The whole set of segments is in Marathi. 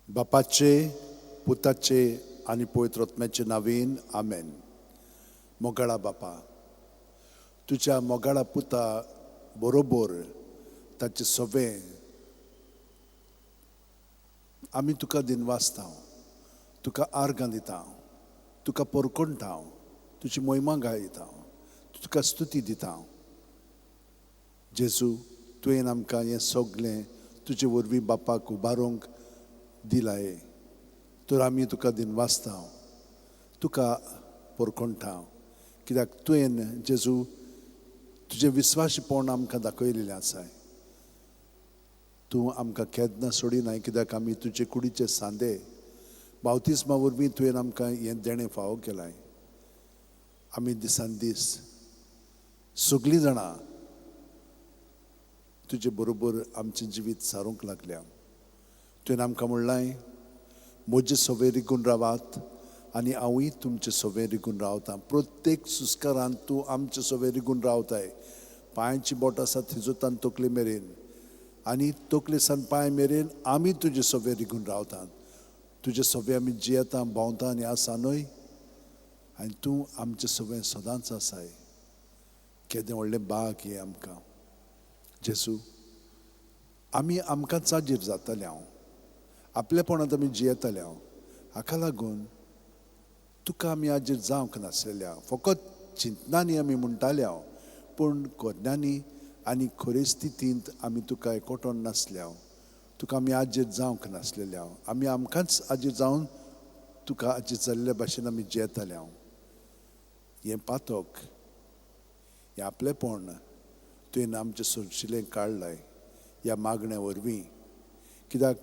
बापाचे, पुताचे आनी पवित्र आत्म्याचे नांवेन आमेन. मोगाळा बापा, तुझ्या मोगाळा पुता बरोबर ताचे सवें आमी तुका दिनवासता, तुका आर्गां दिता, तुका परकोणटा, तुजी मोहिमा गायता, तुका स्तुती दिता. जेजू, तुवें आमकां हें सगळें तुजे वरवीं बापाक उबारूंक दिलाय. तर आमी तुका दिनवासता, तुका परकोणटा, कित्याक तुवें जेजू तुजें विस्वाशीपण आमकां दाखयलेलें आसा. तूं आमकां केन्ना सोडिनाय, कित्याक आमी तुजे कुडीचे सांदे. बावतिस्मा वरवीं तुवें आमकां हें देणें फावो केलाय. आमी दिसान दीस सगळीं जाणां तुजे बरोबर आमचें जिवीत सारूंक लागल्या. तुवें आमकां म्हणलाय, म्हजे सवे रिगून रावात आनी हांवूय तुमचे सवे रिगून रावतां. प्रत्येक सुस्कारान तूं आमचे सवे रिगून रावताय. पांयांची बोट आसा थिजोतान तकले मेरेन, आनी तकले सान पांय मेरेन आमी तुजे सवे रिगून रावतात. तुजे सवे आमी जियेता, भोंवता आनी आसा न्हय. आनी तूं आमचे सवे सदांच आसाय. केदें व्हडलें बाग हें आमकां. जेजू, आमी आमकांच जागीर जाताले हांव, आपलेपणांत आमी जियेताले हांव. हाका लागून तुका आमी आजीर जावंक नासलेले हांव. फकत चिंतनांनी आमी म्हणटाले हांव, पूण कोन्यांनी आनी खरे स्थितींत आमी तुका एकवटोन नासले हांव. तुका आमी आजीर जावंक नासलेले हांव. आमी आमकांच आजीर जावन तुका आजीर जाल्ले भाशेन आमी जियेताले हांव. हें पातक, हें आपलेपण तुवें आमचें सोडशिलें काडलाय ह्या मागण्या वरवीं. कित्याक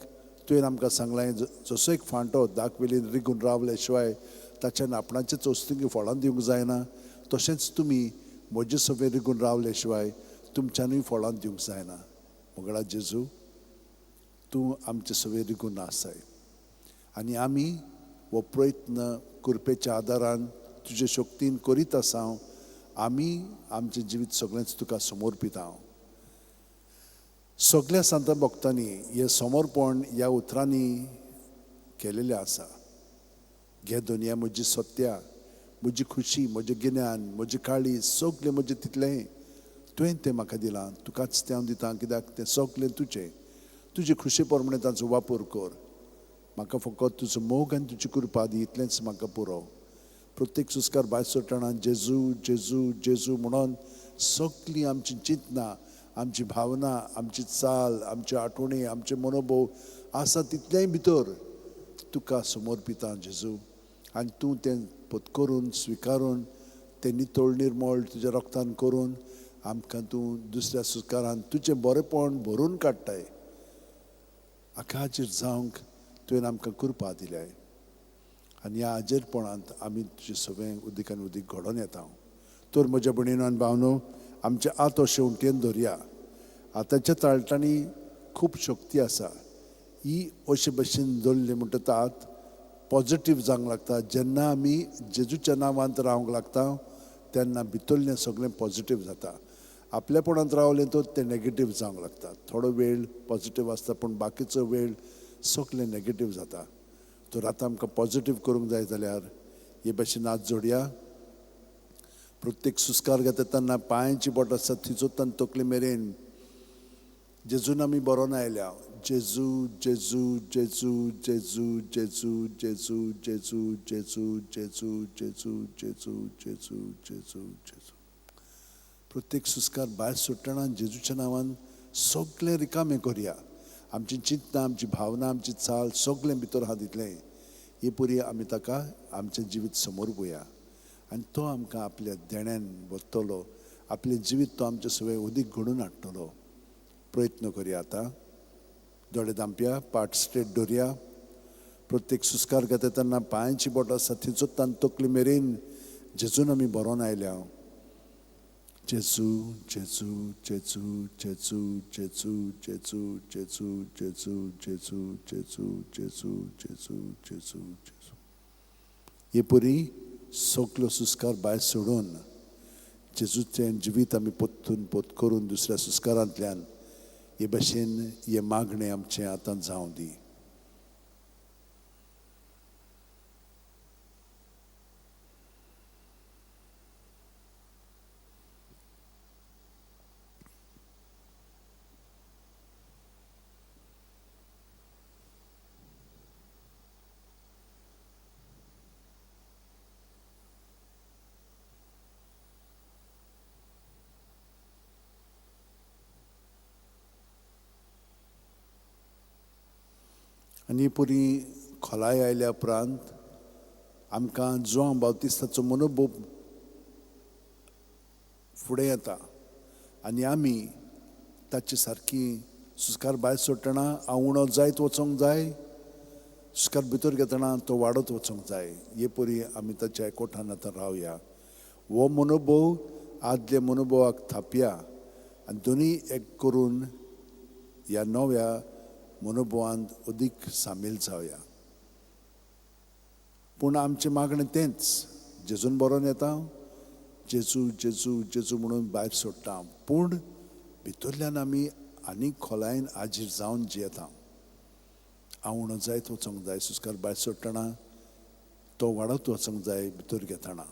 तुवें आमकां सांगलां, जसो एक फांटो दाखवेलीन रिगून रावले शिवाय ताच्यान आपणाचेच वस्तुंकी फळां दिवंक जायना, तशेंच तुमी म्हजे सवे रिगून रावले शिवाय तुमच्यांनूय फळां दिवंक जायना. मोगळा जेजू, तूं आमचे सवे रिगून आसाय. आनी आमी हो प्रयत्न कृपेच्या आदारान तुजे शक्तीन करीत आसा. आमी आमचें जिवीत सगळेंच तुका समर्पिता. सगळ्या संत भक्तांनी हे समर्पण ह्या उतरांनी केलेलें आसा. घे दुनिया म्हजी सत्या, म्हजी खुशी, म्हजें गिन्यान, म्हजी काळी, सगळें म्हजें तितलें तुवें तें म्हाका दिलां. तुकाच तें हांव दितां, कित्याक तें सगळें तुजें. तुजे खुशी प्रमाणें ताचो वापर कर. म्हाका फकत तुजो मोग आनी तुजी कृपा दी, इतलेंच म्हाका पुरो. प्रत्येक सुस्कार भायर सरतना जेजू जेजू जेजू म्हणून सगळीं आमची चिंतनां, आमची भावना, आमची चाल, आमची आठवणी, आमचे मनोभव आसा तितलेंय भितर तुका समर्पिता जेजू. आनी तूं तें पत्करून स्विकारून तें नितळ निर्मळ तुज्या रक्तान करून आमकां तूं दुसऱ्या सुस्कारान तुजें बरेंपण भरून काडटाय. हाका हाजेर जावंक तुवें आमकां कृपा दिल्याय. आनी ह्या हाजेरपणांत आमी तुजें सगळें उदीक आनी उदीक घडोवन येता. तर म्हज्या भयणीनो आनी भावनो, आमचे आतो शेवटेन धरया. आतांच्या चालटांनी खूब शक्ती आसा. ही अशे भशेन धरली म्हणटात पॉजिटीव जावंक लागता. जेन्ना आमी जेजूच्या नांवांत रावंक लागता तेन्ना भितरलें सगळें पॉजिटीव जाता. आपलेपणांत रावलें तर तें नेगेटीव जावंक लागता. थोडो वेळ पॉजिटीव आसता, पूण बाकीचो वेळ सगळें नेगेटीव जाता. तर आतां आमकां पॉजिटीव करूंक जाय जाल्यार हे भशेन हात जोडया. प्रत्येक सुस्कार घेता तेन्ना पांयांची बोट आसा थिजोतान तकले मेरेन जेजून आमी बरोवन आयल्या. जेजू जेजू जेजू जेजू जेजू जेजू जेजू जेजू जेजू जेजू जेजू जेजू जेजू जेजू. प्रत्येक सुस्कार भायर सुट्टना जेजूच्या नांवान सगळें रिकामें करया. आमची चिंतना, आमची भावना, आमची चाल सगळें भितर आहा तितलें हे पुरी आमी ताका आमचें जिवीत समोरपुया. आनी तो आमकां आपल्या देण्यान भरतलो. आपलें जिवीत तो आमचे सगळें उदीक घडोवन हाडटलो. प्रयत्न करया. आतां दोळे धांपया, पाट स्ट्रेट दवरया. प्रत्येक सुस्कार घेता तेन्ना पांयांची बोट आसा थिजोतान तकले मेरेन जेजून आमी बरोवन आयल्या. जेजू जेजू जेजू जेजू जेजू जेजू जेजू जेजू जेजू जेजू जेजू जेजू जेजू जेजू. हे पुरी सगळो सुस्कार भायर सोडून जेजूचें जिवीत आमी पोत्तून पोत करून दुसऱ्या सुस्कारांतल्यान हे भशेन हे मागणें आमचें आतां जावं दी. आनी पुरी खोलाय आयल्या उपरांत आमकां जोआंव बावतिस्ताचो मनोभव फुडें येता आनी आमी ताची सारकी सुस्कार भायर सोडटना हांव उणो जायत वचोंक जाय, सुस्कार भितर घेतना तो वाडत वचोंक जाय, हे परी आमी ताच्या एकवटान आतां रावया. हो मनोभव आदल्या मनोभवाक थापया आनी दोनी एक करून ह्या नव्या मनोभवांत अदीक सामील जावया. पूण आमचें मागणें तेंच, जेजून बरोवन येता, जेजू जेजू जेजू म्हणून भायर सोडटा, पूण भितरल्यान आमी आनीक खोलायेन हाजीर जावन जियेता. हांव उणो जायत वचोंक जाय, सुस्कार भायर सोडटना तो वाडत वचोंक जाय भितर घेतना.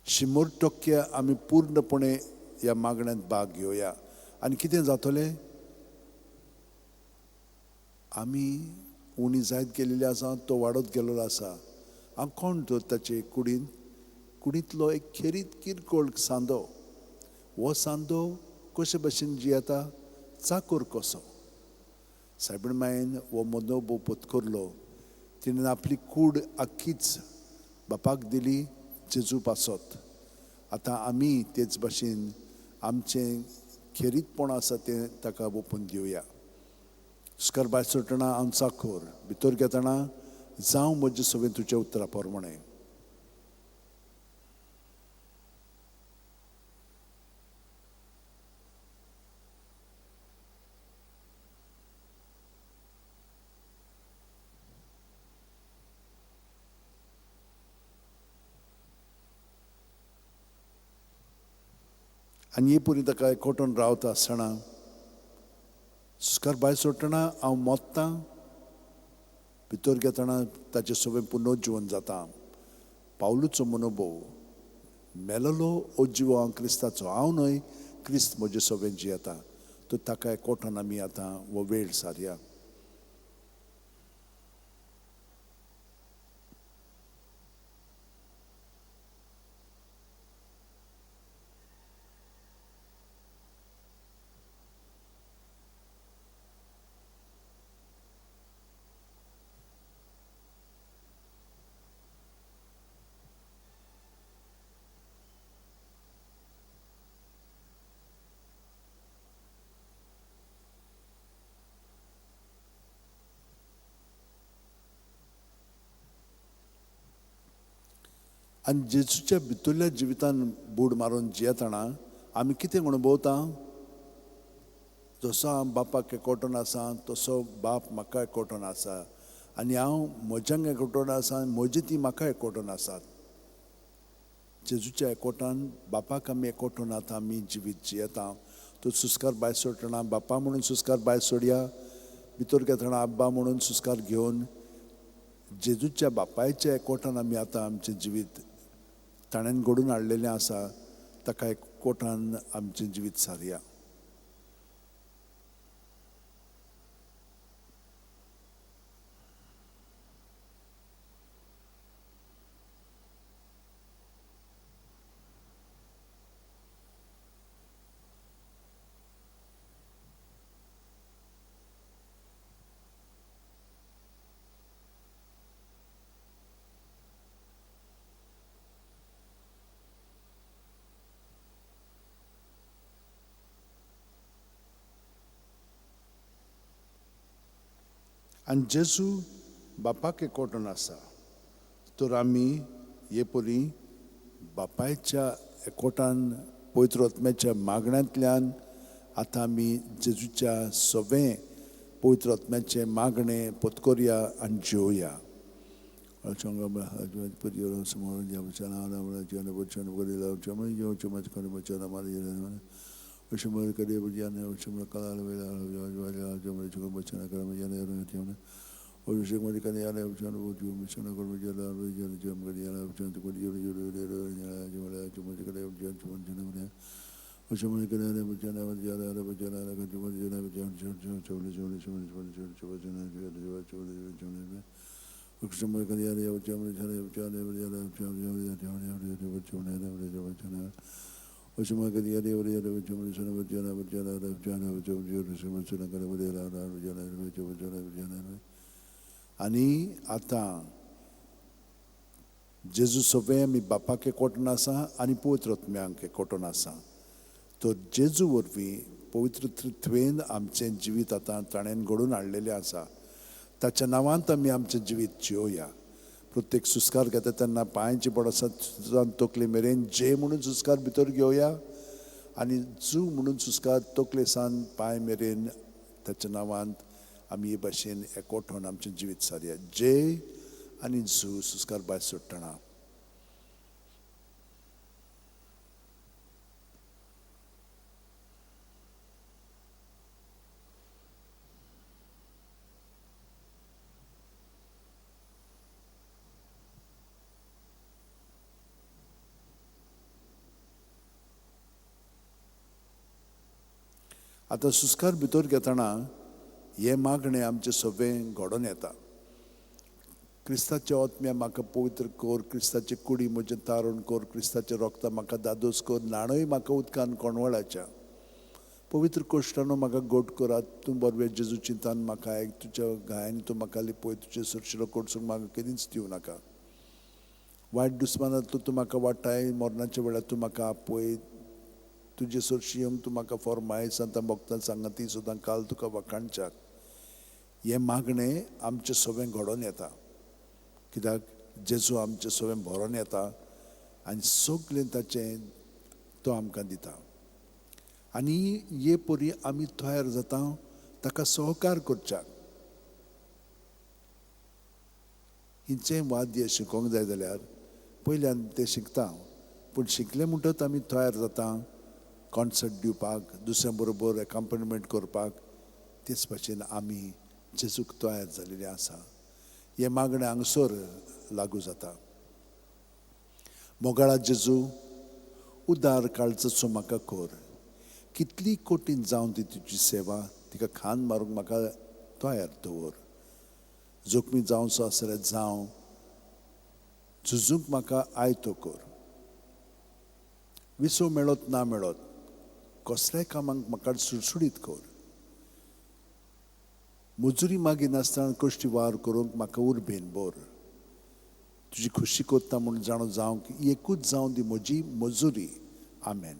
शिमोर टक्के आमी पूर्णपणे ह्या मागण्यांत भाग घेवया. आनी कितें जातलें? आमी उणी जायत गेलेली आसा, तो वाडत गेलेलो आसा. हांव कोण तर ताचे कुडींतलो एक खेरीत किरकोळ सांदो. हो सांदो कशे भशेन जियेता, चाकर कसो. सायबीण मायेन हो मनोभव पत्करलो. तिणें आपली कूड आख्खीच बापाक दिली, जेजू पासत. आतां आमी तेच भाशेन आमचें खेरीतपण आसा तें ताका ओपून दिवया. सुस्कार भायर सोडटना हांव चाकर, भितर घेतना जावं म्हजे सवें तुज्या उतरा प्रमाणें. आनी हे परी ताका एकवटून रावता आसतना सुस्कार भायर सोडटना हांव मोत्तां, भितर घेतना ताचें सवें पुनर्जीवन जाता. पावलूचो मनोभव, मेलोलो हो जिवो हांव क्रिस्ताचो, हांव न्हय क्रिस्त म्हजें सवें जियेता. तो ताका एकवटान आमी आतां हो वेळ सारया. आनी जेजूच्या भितरल्या जिवितान बूड मारून जियेतना आमी कितें अणभवता? जसो हांव बापाक एकवटून आसा तसो बाप म्हाका एकवटून आसा आनी हांव म्हज्यांक एकवटून आसा आनी म्हजी ती म्हाका एकवटून आसात. जेजूच्या एकवटान बापाक आमी एकवटून आतां आमी जिवीत जियेता. तो सुस्कार भायर सोडटना बापा म्हणून सुस्कार भायर सोडया, भितर घेतना आब्बा म्हणून सुस्कार घेवन जेजूच्या बापायच्या एकवटान आमी आतां आमचें जिवीत ताणें घडोवन हाडलेलें आसा, ताका एकवटान आमचें जिवीत सारया. आनी जेजू बापाक एकवटून आसा, तर आमी हे परी बापायच्या एकवटान पवित्र आत्म्याच्या मागण्यांतल्यान आतां आमी जेजूच्या सवें पवित्र आत्म्याचें मागणें पत्करया आनी जेवया. Oshimor kare bujana oshimor kala vela bujana kara Oshimor kare yana bujana buju mishana kara bujana bujana jam kare yana bujana to kare jumala jumala kare bujana Oshimor kare yana bujana bujana bujana आणि आता जेजू सगळें आमी बापाक एकवटून आसा आनी पवित्र आत्म्यांक एकवटून आसा. तो जेजू वरवीं पवित्र त्रित्वेन आमचें जिवीत आतां ताणें घडोवन हाडलेलें आसा. ताच्या नांवांत आमी आमचें जिवीत जियोया. प्रत्येक सुस्कार घेता तेन्ना पांयाची बोट आसा तकले मेरेन जे म्हणून सुस्कार भितर घेवया आनी जू म्हणून सुस्कार तकले सावन पांय मेरेन ताच्या नांवांत आमी हे भाशेन एकवटून आमचें जिवीत सारया. जे आनी जू सुस्कार भायर सोडटना आतां सुस्कार भितर घेतना हे मागणें आमचें सगळें घडोवन येता. क्रिस्ताचे आत्म्या म्हाका पवित्र कर, क्रिस्ताची कुडी म्हजें तारण कर, क्रिस्ताचें रोगता म्हाका दादोस कर, न्हाणय म्हाका उदकान कोणवळाच्या. पवित्र कोश्टानो म्हाका गोड करात, तूं बरवें जेजू चिंतान म्हाका आयक, तुज्या गायांनी तूं म्हाका लिपय, तुजे सुरशिरो कोडसूंक म्हाका केदींच दिवं नाका. वायट दुस्मानांतलो तूं म्हाका वाटाय, मरणाच्या वेळार तूं म्हाका आपय, तुजे सुरशी येवंक तूं म्हाका फॉर्माय, संतां भक्तां सांगाती सुद्दां काल तुका वखाणच्याक. हे मागणें आमचें सगळें घडोवन येता. कित्याक जेजू आमचें सगळें भरोन येता आनी सगळें ताचें तो आमकां दिता. आनी हे परी आमी तयार जाता ताका सहकार करच्याक. हिंचें वाद्य शिकोवंक जाय जाल्यार पयल्यान तें शिकता, पूण शिकले म्हणटच आमी तयार जाता कॉन्सर्ट दिवपाक, दुसऱ्या बरोबर एकम्पॅनिमेंट करपाक. तेच भाशेन आमी जेजूक तयार जाल्लेले आसा. हे मागणें हांगसर लागू जाता. मोगाळा जेजू, उदार काळजाचो म्हाका कर. कितली कठीण जावं ती तुजी सेवा, तिका खान मारूंक म्हाका तयार दवर. जोखमी जावचो आसा जाल्यार जावं, झुजूंक म्हाका आयतो कर. विसो मेळत ना मेळत कसल्याय कामाक म्हाका सुडसुडीत कर. मजुरी मागी नासतना कश्टी वार करूंक म्हाका उर्बेन बोर. तुजी खुशी कोत्ता म्हूण जाणो जावंक एकूच जावं दी म्हजी मजुरी. आमेन.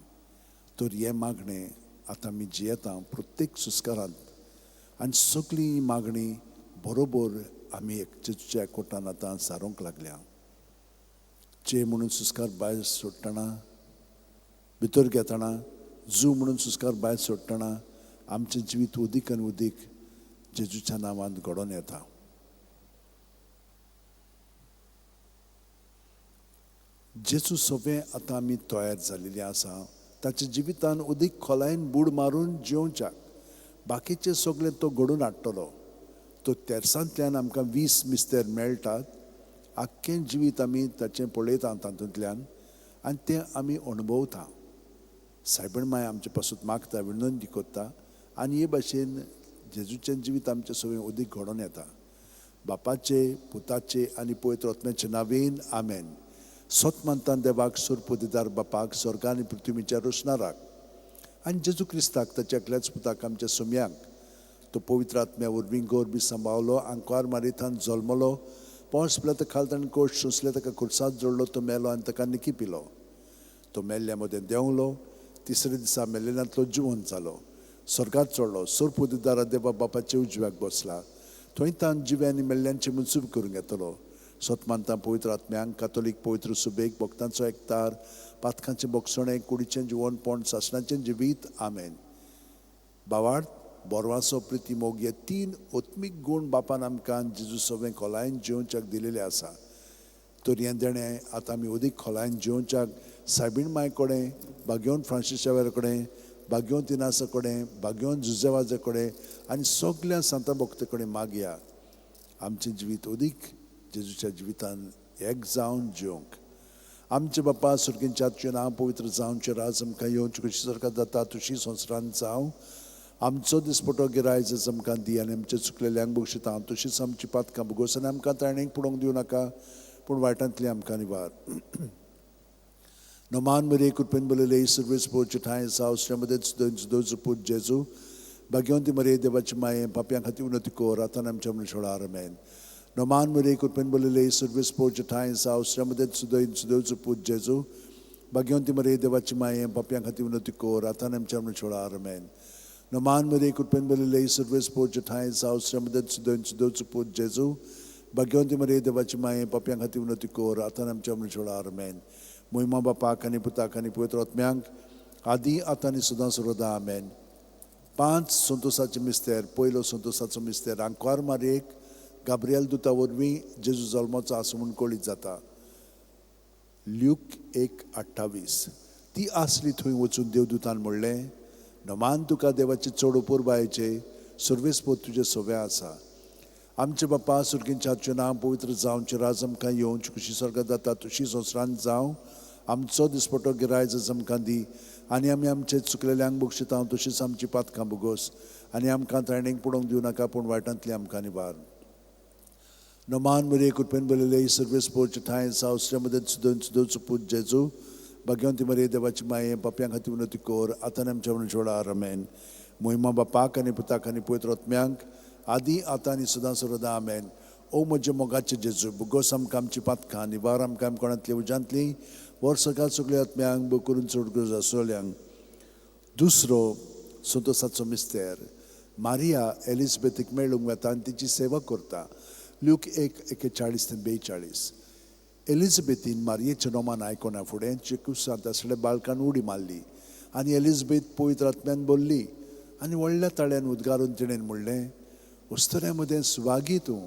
तर हे मागणें आतां आमी जियेता प्रत्येक सुस्कारांत आनी सगळी मागणी बरोबर आमी जेजूच्या एकवटान आतां सारूंक लागल्या. जे म्हणून सुस्कार भायर सोडटना, भितर घेतना, जू म्हणून सुस्कार भायर सोडटना आमचें जिवीत उदीक आनी उदीक जेजूच्या नांवांत घडोवन येता. जेजू सगळें आतां आमी तयार जाल्लेलीं आसा. ताच्या जिवितान उदीक खोलायेन बूड मारून जिवच्याक. बाकीचें सगळें तो घडोवन हाडटलो. तो तेरसांतल्यान आमकां 20 मिस्तेर मेळटात. आख्खें जिवीत आमी ताचें पळयता तातूंतल्यान आनी तें आमी अणभवता. सायबीण माय आमचे पासून मागता, विनंती कोत्ता आनी हे भाशेन जेजूचें जिवीत आमचें सगळें उदीक घडोवन येता. बापाचे, पुताचे आनी पवित्र आत्म्याचे नांवेन आमेन. सोत मानता देवाक, सुरपोतीदार बापाक, स्वर्ग आनी पृथ्वीच्या रोशनाराक आनी जेजू क्रिस्ताक ताच्या एकल्याच पुताक आमच्या सुम्यांक तो पवित्र आत्म्या वरवीं गोरबी सांबाळलो, आंकार मारितान जल्मलो, पोंस पिला खाल ताणें कोश सोंसले, ताका खुर्सात जोडलो, तो मेलो आनी ताका निकी पिलो. तो मेल्ल्या मदें देंवलो, तिसरे दिसा मेल्लेल्यांतलो जिवंत जालो, स्वर्गात चडलो, सुरपोतीदारा देवा बापाचे उजव्याक बसला. थंय तान जिव्यांनी मेल्ल्यांची मुनसूब करूंक येतलो. सोतमानता पवित्र आत्म्यांक, कातोलीक पवित्र सुबेक, भक्तांचो एकतार, पातकांचें बोगसणें, कुडीचें जिवणपण, सासणाचें जिवीत. आमेन. बावार्थ, बोरवासो, प्रिती, मोग हे 3 ओत्मीक गूण बापान आमकां जेजू सगळें खोलायेन जिवच्याक दिलेलें आसा. तर हें देणें आतां आमी उदीक खोलायेन जिवच्याक सायबीण माय कडेन, बागेवन फ्रांसीस कडेन, बागेवन तिनासा कडेन, बागेवन जुजेवाजे कडेन आनी सगळ्या सांता भक्तां कडेन मागया. आमचें जिवीत उदीक जेजूच्या जिवितान एक जावन जिवंक. आमचे बापा सुर्गींच्या तुजें नांव पवित्र जावचें, राज आमकां येवचें, कशी स्वर्गांत जाता तशी संवसारांत जावं. आमचो दिसपटो गिरायज आमकां दी आनी आमचे चुकलेल्यांक बक्षिता हांव तशीच आमची पातकां भुगोस आनी आमकां ताणेंक पडोवंक दिवं नाका पूण वायटांतली आमकां निवार No man me recuperen belele service poche ठाय सावस्ट्यामध्ये सुद्धा पूज जेजू भाग्यवंती मरे देवाची माये पाप्यां खाती उन्नती कोर आता आमच्या मनशोळा आमेन No man me recuperen belele service poche ठाय सावस्ट्यामध्ये सुद्धा पूज जेजू भाग्यवंती मरे देवाची माये पाप्यां खाती उन्नती कोर आता आमच्या मनशोळा आमेन No man me recuperen belele service poche ठाय सावस्ट्यामध्ये सुद्धा पूज जेजू भाग्यवंती मरे देवाची माये पाप्यां खाती उन्नती कोर आता आमच्या मनशोळा आमेन मोहिमा बापाक आनी पुताक आनी पवित्र आत्म्यांक आदी आतां आनी सदां सर्वदा आमेन 5 संतोसाचे मिस्तेर पयलो संतोसाचो मिस्तेर आंकवार मारयेक गाब्रिएल दुता वरवीं जेजू जल्माचो आसूं म्हूण कळीत जाता ल्यूक 1:28 ती आसली थंय वचून देवदूतान म्हणलें नमान तुका देवाचे चड उपर बायचे सर्वेस्पोत तुजे सव्या आसा आमचे बापा सुर्गींच्या हातचें नांव पवित्र जावचें राज आमकां येवंच खुशी स्वर्गांत जाता तशी संवसारांत जावं आमचो दिसपटो गिरायज आमकां दी आनी आमी आमचे चुकलेल्यांक बक्षिता तशीच आमची पातकां भुगोस आनी आमकां ताणेंक पडोवंक दिवं नाका पूण वायटांतली आमकां निवार नमान मेरे कृपेन बलयले सर्वेस पोच ठाय सावस्ट्यामध्ये सुद्धा पूज जेजू भाग्यवंती मरे देवाची माये पाप्यां खातीर उन्नती कोर आतां आमच्या मनशोळा आमेन मोहिमा बापाक आनी पुताक आनी पवित्र आत्म्यांक आदी आतां आनी सदां सर्वदा आमेन ओ म्हजे मोगाचे जेजू भुगोस आमकां आमची पातकां निवार आमकां कोणांतली उजांतली वर सकाळ सगळ्या आत्म्यांक बो करून चड गरज आसोल्यांक दुसरो संतोसाचो मिस्तेर मारिया एलिझबेथीक मेळूंक वता आनी तिची सेवा करता ल्यूक 1:41-42 एलिझबेथीन मारियेचें नोमान आयकोना फुडें चिकूसांत आसल्या बाळकान उडी मारली आनी एलिझबेथ पवित्र आत्म्यान बोल्ली आनी व्हडल्या ताळ्यान उद्गारून तिणेन म्हणलें उस्तऱ्या मदें सुवागी तूं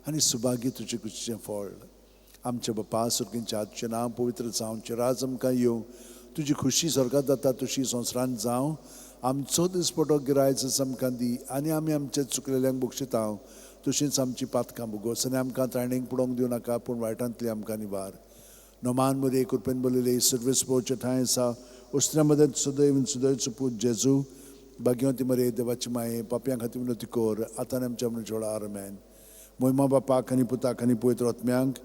आनी सुभागी तुजें कुशीचें फळ आमच्या बापा सुर्गींच्या हातचें नांव पवित्र जावचें राज आमकां येवं तुजी खुशी स्वर्गांत जाता तशी संवसारांत जावं आमचो दिसपटो गिरायज आमकां दी आनी आमी आमचे चुकलेल्यांक बक्षिता तशींच आमची पातकां भुगोस आनी आमकां ताणेंक पडोवंक दिवं नाका पूण वायटांतली आमकां निवार नोमान मरे कृपेन बलयले सर्वेस पोवचे ठाय आसा उस्त्र्या मदें सुदैव पूज जेजू भाग्यवंती मरे देवाची माये पाप्यां खातीर उन्नती कोर आतां आमच्या मनशोळा आमेन मोहिमा बापाक आनी पुताक आनी पवित्र आत्म्यांक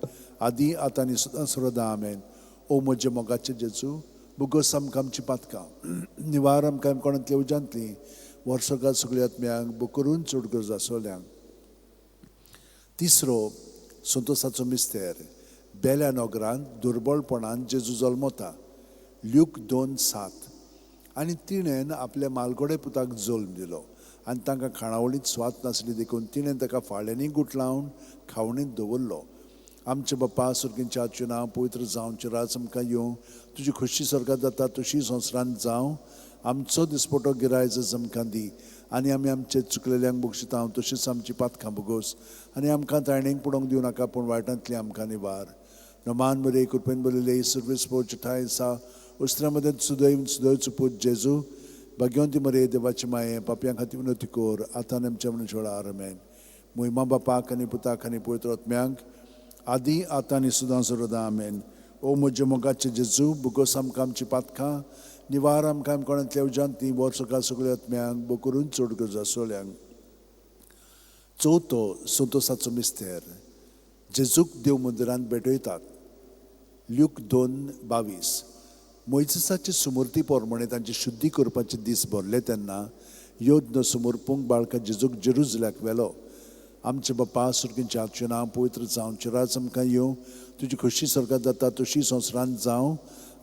आदी आतां आनी सदां सर्वदा आमेन ओ म्हजे मोगाचे जेजू भुगोस आमकां आमची पातकां निवार आमकां कोणांतली उजांतली वर्सकाल सगळ्या आत्म्यांक बो करून चड गरज आसोल्यांक तिसरो संतोसाचो मिस्तेर बेल्या नोगरांत दुर्बळपणान जेजू जल्मता ल्यूक 2:7 आनी तिणेन आपल्या मालगोडे पुताक जल्म दिलो आनी तांकां खाणावळींत स्वात नासली देखून तिणें ताका फाळ्यांनी गुट लावन खावणींत दवरलो आमचे बापा सुर्गींच्या हातचें नांव पवित्र जावचें राज आमकां येवं तुजी खुशी स्वर्गांत जाता तशी संवसारांत जावं आमचो दिसपटो गिरायज आमकां दी आनी आमी आमचे चुकलेल्यांक बक्षिता तशीच आमची पातकां भुगोस आनी आमकां ताणेंक पडोवंक दिवं नाका पूण वायटांतली आमकां निवार नमान मरे कृपेन बलयले सर्वेस पोवचे ठाय आसा उस्त्र्या मदें सुदैव पूज जेजू भाग्यवंती मरे देवाची माये पाप्यां खातीर उन्नती कोर आतां आमच्या मनशोळा आमेन मोहिमा बापाक आनी पुताक आनी पवित्र आत्म्यांक आदी आतां आनी सदां सर्वदा आमेन ओ म्हजे मोगाचे जेजू भुगोस आमकां आमची पातकां निवार आमकां कोणांतल्या उजांती वर्सकाल सगळ्या आत्म्यांक बो करून चड गरज आसोल्यांक चवथो संतोसाचो मिस्तेर जेजूक देव मंदिरांत भेटयतात ल्यूक 2:22 मोइसेसाचे सुमूर्ती पोरमणे तांचे शुद्धी करपाचे दीस भरले तेन्ना योद्न समोरपूंक बाळका जेजूक जेरुसलेमाक व्हेलो आमचे बापा सुर्गींच्या हातचें नांव पवित्र जावचें राज आमकां येवं तुजी खुशी स्वर्गांत जाता तशी संवसारांत जावं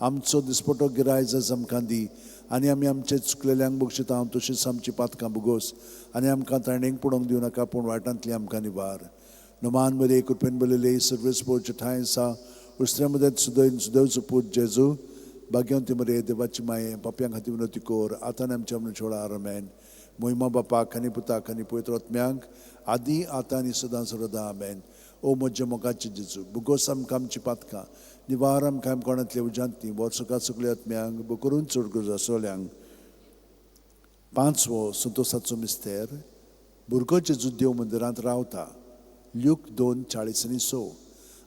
आमचो दिसपटो गिरायज आमकां दी आनी आमी आमचे चुकलेल्यांक बक्षिता तशीच आमची पातकां भुगोस आनी आमकां ताणेंक पडोवंक दिवं नाका पूण वायटांतली आमकां निवार नमान मरे कृपेन बलयले सर्वेस पोवचे ठाय आसा उस्त्र्या मदें सुदैव पूज जेजू भाग्यवंती मरे देवाची माये पाप्यां खातीर उन्नती कोर आतां आमच्या मनशोळा आमेन मोहिमा बापाक आनी पुताक आनी पवित्र आत्म्यांक आदी आतां आनी सदां सर्वदा आमेन ओ म्हजे मोगाचे जेजू भुगोस आमकां आमची पातकां निवार आमकां कोणांतली उजांतली वर्सकाल सगळ्या आत्म्यांक बो करून चड गरज आसोल्यांक पांचवो संतोसाचो मिस्तेर भुरगो जेजू देव मंदिरांत रावता ल्यूक 2:40-6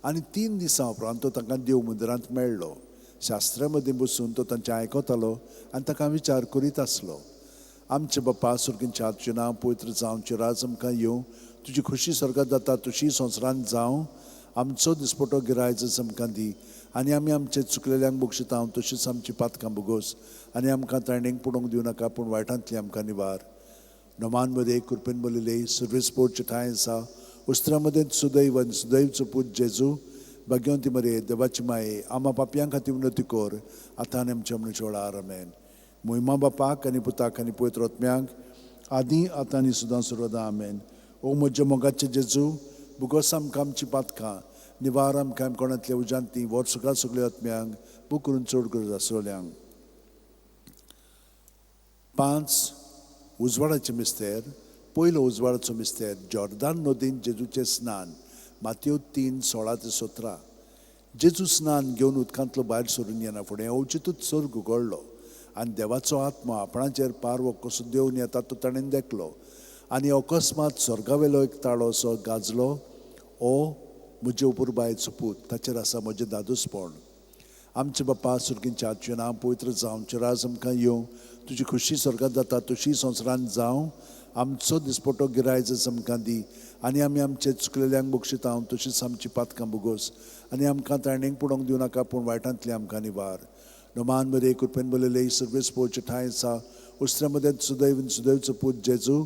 आनी 3 दिसां उपरांत तो तांकां देव मंदिरांत मेळ्ळो शास्त्रा मदीं बसून तो तांचें आयकतालो आनी ताका विचार करीत आसलो आमचे बाप्पा सुर्गींच्या आजचे नांव पवित्र जावचे राज आमकां येवं तुजी खुशी स्वर्गात जाता तशी संवसारांत जावं आमचो दिसपटो गिरायज आमकां दी आनी आमी आमचे चुकलेल्यांक बक्षिता हांव तशीच आमची पातकां भोगोस आनी आमकां ताणेंक पडोवंक दिवं नाका पूण वायटांतली आमकां निवार नोमान मध्ये कृपेन बोलिले सर्वेस पोटचे ठाय आसा उस्त्रामध्ये सुदैव आनी सुदैवचो पूत जेजू भाग्यवंती मरे देवाची माये आमा पापयां खातीर उन्नती कोर आतां आनी आमच्या मनीस वेळार आमेन मोहिमा बापाक आनी पुताक आनी पवित्र आत्म्याक आदी आतां आनी सुद्दां सर्वदा आमेन ओ म्हज्या मोगाचे जेजू बुगोस आमकां आमची पातकां निवार आमकां कोणांतल्या उजांती वर सगळ्या सगळ्या आत्म्यांक बूक करून चड गरज आसोल्यांक 5 उजवाडाचें मिस्तेर पयलो उजवाडाचो मिस्तेर जॉर्दान नदीन जेजूचें स्नान मातयो 3:16-17 जेजू स्नान घेवन उदकांतलो भायर सरून येना फुडें अवचितूच सर्ग उगडलो आनी देवाचो आत्मा आपणाचेर पारवो कसो देंवन येता तो ताणें देखलो आनी अकस्मात स्वर्गावेलो एक ताळो असो गाजलो ओ म्हजे उपुरबायेचो पूत ताचेर आसा म्हजें दादूसपण आमचे बाप्पा सुर्गींच्या आजचें नांव पवित्र जावचें राज आमकां येवं तुजी खुशी स्वर्गात जाता तशी संवसारांत जावं आमचो दिसपटो गिरायज आमकां दी आनी आमी आमचे चुकलेल्यांक बक्षिता हांव तशीच आमची पातकां भोगोस आनी आमकां ताणेंक पडोवंक दिवं नाका पूण वायटांतली आमकां निवार नोमान मध्ये कृपेन बोलिले सर्वेस पोवचे ठाय आसा उस्त्रा मध्ये सुदैवचो पूत जेजू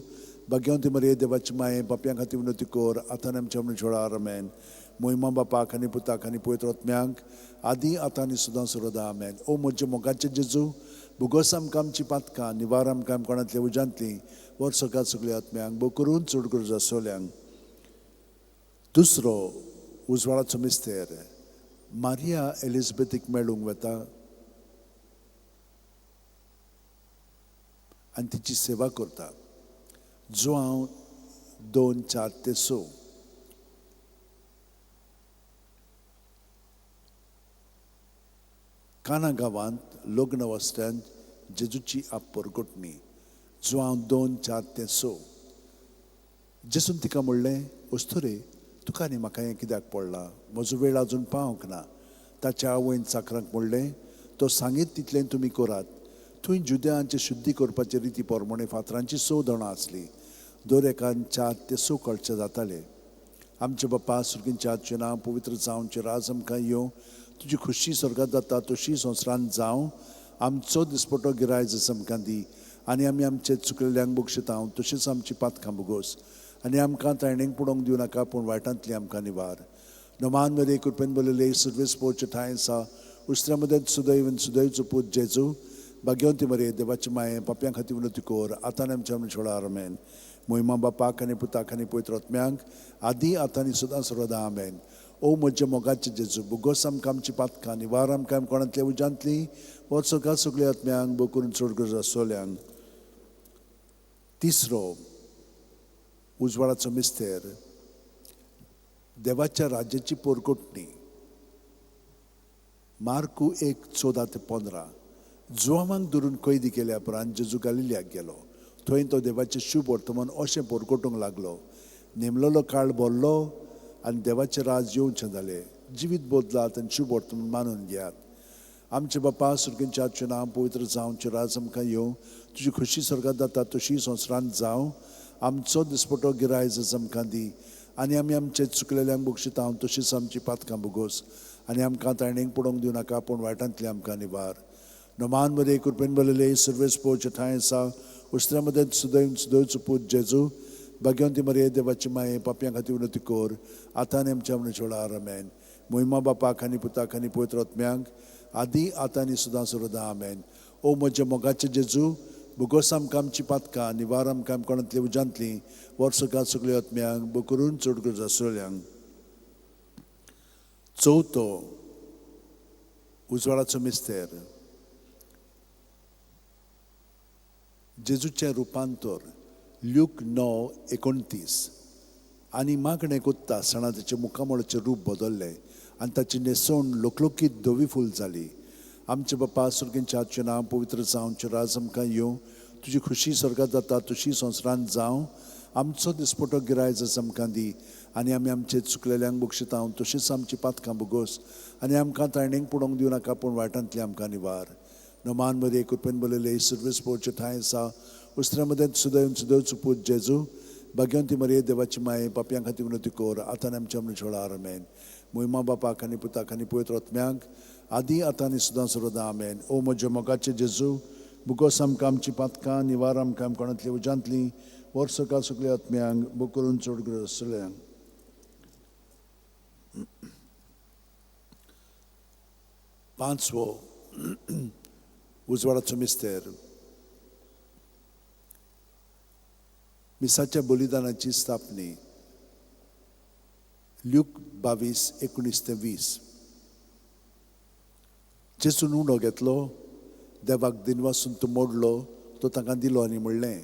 भाग्यवंती मरे देवाची माये पापयां खातीर उन्नती कोर आतां आनी आमच्या मनीस वेळार आमेन मोहिमा बापाक आनी पुताक आनी पवित्र आत्म्यांक आदी आतां आनी सुद्दां सर्वदा आमेन ओ म्हजे मोगाचे जेजू भुगोस आमकां आमची पातकां निवार आमकां कोणांतल्या उजांतली वर सगळ्या सगळ्या आत्म्यांक बो करून चड गरज आसोल्यांक दुसरो उजवाडाचो मिस्तेर मारिया एलिझाबेथीक मेळूंक वता आनी तिची सेवा करता जो हांव 2:4-6 काना गांवांत लग्न वस्त्यान जेजूची परगोटणी जो हांव 2:4-6 जेजून तिका म्हणलें वस्तुरे तुका आनी म्हाका हें कित्याक पडलां म्हजो वेळ आजून पावंक ना ताच्या आवयन चाकरांक म्हणलें तो सांगीत तितलें तुमी करात थंय जुद्यांचे शुद्धी करपाचे रिती पोरमणे फातरांची 6 जाणां आसलीं दर एकान 4-6 कळचे जाताले आमचे बाप्पा सुर्गींच्या आजचें नांव पवित्र जावचें राज आमकां येवं तुजी खुशी स्वर्गात जाता तशी संवसारांत जावं आमचो दिसपटो गिरायज आमकां दी आनी आमी आमचे चुकलेल्यांक बक्षिता हांव तशीच आमची पातकां भोगोस आनी आमकां ताणेंक पडोवंक दिवं नाका पूण वायटांतली आमकां निवार नोमान मध्ये कृपेन बोलिले सर्वेस पोवचे ठाय आसा उस्त्रा मध्ये सुदैवचो पूत जेजू भाग्यवंती मरे देवाची माये पापयां खातीर उन्नती कोर आतां आनी आमच्या मनीस वेळार आमेन मोहिमा बापाक आनी पुताक आनी पवित्र आत्म्यांक आदी आतां आनी सुद्दां सर्वदा आमेन ओ म्हजे मोगाचे जेजू भुगोस आमकां आमची पातकां निवार आमकां कोणांतल्या उजांतली वर सगळ्या आत्म्यांक बो करून चड गरज आसोल्यांक तिसरो उजवाडाचो मिस्तेर देवाच्या राज्याची पोरगोटणी मार्कू 1:14-15 जुआमांक धरून कैदी केल्या उपरांत जेजू गालिल्याक गेलो थंय तो देवाचें शुभ वर्तमान अशें पोरगोटूंक लागलो नेमलेलो काळ भरलो आनी देवाचें राज येवचें जालें जिवीत बदलात आनी शुभ वर्तमान मानून घेयात आमचे बाप्पा सुर्गींच्या आजचें नांव पवित्र जावचें राज आमकां येवं तुजी खुशी स्वर्गात जाता तशी संवसारांत जावं आमचो दिसपटो गिरायज आमकां दी आनी आमी आमचे चुकलेल्यांक बक्षिता हांव तशीच आमची पातकां भोगोस आनी आमकां ताणेंक पडोवंक दिवं नाका पूण वायटांतली आमकां निवार नोमान मध्ये कृपेन बोलिले सर्वेस पोवचे ठाय आसा उस्त्रा मध्ये सुदैवचो पूत जेजू भाग्यवंती मरे देवाची माये पापयां खातीर उन्नती कोर आतां आनी आमच्या मनीस वेळार आमेन मोहिमा बापाक आनी पुताक आनी पवित्र आत्म्यांक आदी आतां आनी सुद्दां सर्वदा आमेन ओ म्हजे मोगाचे जेजू भुगोस आमकां आमची पातकां निवार आमकां कोणांतली उजांतली वर सगळ्या आत्म्यांक बो करून चड गरज आसोल्यांक चवथो उजवाडाचो मिस्तेर जेजूचें रुपांतर ल्यूक 9:29 आनी मागणें कोत्ता सणा ताचें मुखामळाचें रूप बदल्लें आनी ताची न्हेसवण लोकलोकीत धवी फूल जाली आमचे बाप्पा सुर्गींच्या आजचें नांव पवित्र जावचें राज आमकां येवं तुजी खुशी स्वर्गात जाता तशी संवसारांत जावं आमचो दिसपटो गिरायज आमकां दी आनी आमी आमचे चुकलेल्यांक बक्षिता हांव तशीच आमची पातकां भोगोस आनी आमकां ताणेंक पडोवंक दिवं नाका पूण वायटांतली आमकां निवार नोमान मध्ये कृपेन बोलिले सर्वेस पोवचे ठाय आसा उस्त्र्यामध्ये सुदैवचं पूज जेजू भाग्यवंती मरिये देवाची माये पापयां खातीर विनंती कर आतां आनी आमच्या मनुष्याळा आमेन मोहिमा बापाक आनी पुताक आनी पवित्र आत्म्यांक आदी आतां आनी सुद्दां सर्वदा आमेन ओ म्हज्या मोगाचे जेजू बुकोस आमकां आमची पातकां निवार आमकां कोणांतली उजांतली वर्सकां सगळ्या आत्म्यांक बूक करून चड गरज आसलेल्यांक पांचवो उजवाडाचो मिस्तेर मिसाच्या बलिदानाची स्थापनी ल्यूक 22:19-20 जेजून उंडो घेतलो देवाक दिन वासून तो मोडलो तो तांकां दिलो आनी म्हणलें